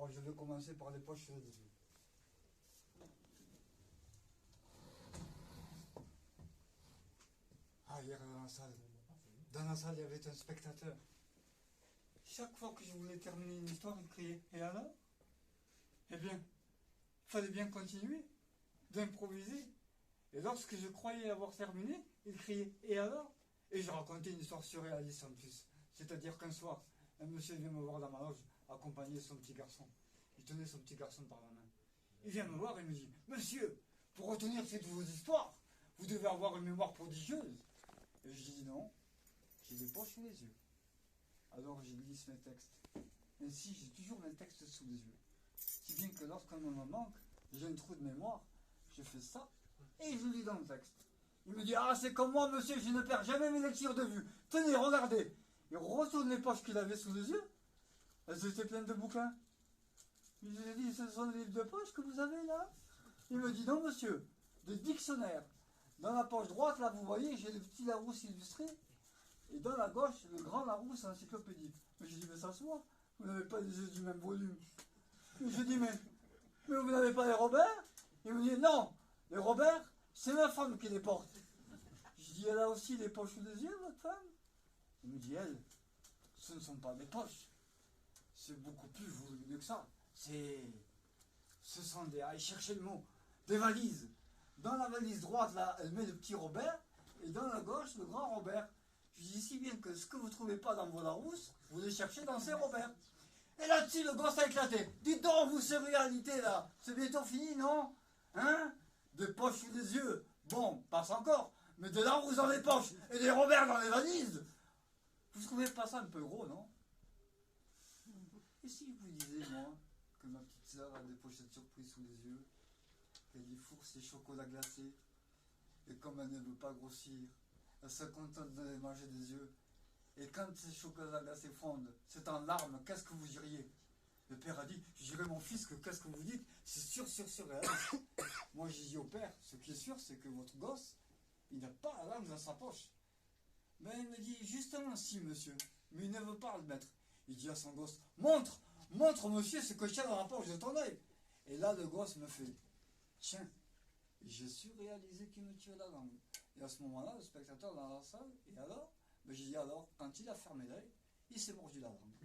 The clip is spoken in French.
Alors je vais commencer par les poches des yeux. Ah, hier dans la salle, il y avait un spectateur. Chaque fois que je voulais terminer une histoire, il criait. Et alors? Eh bien, il fallait bien continuer, d'improviser. Et lorsque je croyais avoir terminé, il criait. Et alors? Et je racontais une histoire surréaliste en plus. C'est-à-dire qu'un soir, un monsieur vient me voir dans ma loge, accompagné de son petit garçon. Il tenait son petit garçon par la main. Il vient me voir et me dit, monsieur, pour retenir toutes vos histoires, vous devez avoir une mémoire prodigieuse. Et je dis non, j'ai des poches sous les yeux. Alors je glisse mes textes. Ainsi, j'ai toujours mes textes sous les yeux. Si bien que lorsqu'on me manque, j'ai un trou de mémoire, je fais ça et je lis dans le texte. Il me dit, ah c'est comme moi monsieur, je ne perds jamais mes lectures de vue. Tenez, regardez. Il retourne les poches qu'il avait sous les yeux. Elles étaient pleines de bouquins. Je lui ai dit, ce sont des livres de poche que vous avez là? Il me dit, non monsieur, des dictionnaires. Dans la poche droite, là, vous voyez, j'ai le petit Larousse illustré. Et dans la gauche, le grand Larousse encyclopédique. Mais je dis, mais ça se voit, vous n'avez pas les yeux du même volume. Et je dis, mais vous n'avez pas les Robert? Il me dit, non, les Robert, c'est ma femme qui les porte. Je dis, elle a aussi les poches sous les yeux, votre femme? Il me dit, elle, ce ne sont pas des poches. C'est beaucoup plus volumineux que ça. Ce sont des, allez chercher le mot, des valises. Dans la valise droite, là, elle met le petit Robert, et dans la gauche, le grand Robert. Je dis si bien que ce que vous ne trouvez pas dans vos Larousse, vous les cherchez dans ces Robert. Et là-dessus, le gosse a éclaté. Dites donc, vous, ces réalités, là, c'est bientôt fini, non? Hein? Des poches sous les yeux. Bon, passe encore. Mais des Larousse dans les poches, et des Robert dans les valises. Vous trouvez pas ça un peu gros, non? Et si je vous disais, moi, que ma petite sœur a des pochettes surprises sous les yeux, qu'elle y fourre ses chocolats glacés, et comme elle ne veut pas grossir, elle se contente de les manger des yeux. Et quand ces chocolats glacés fondent, c'est en larmes, qu'est-ce que vous diriez? Le père a dit, je dirais mon fils que qu'est-ce que vous dites? C'est sûr, réaliste. Moi j'ai dit au père, ce qui est sûr, c'est que votre gosse, il n'a pas la langue dans sa poche. Mais il me dit, justement si monsieur, mais il ne veut pas le mettre. Il dit à son gosse, montre monsieur ce que je tiens dans la poche de ton œil. Et là le gosse me fait, tiens, j'ai su réaliser qu'il me tire la langue. Et à ce moment-là, le spectateur dans la salle, et alors? Ben, j'ai dit alors, quand il a fermé l'œil, il s'est mordu la langue.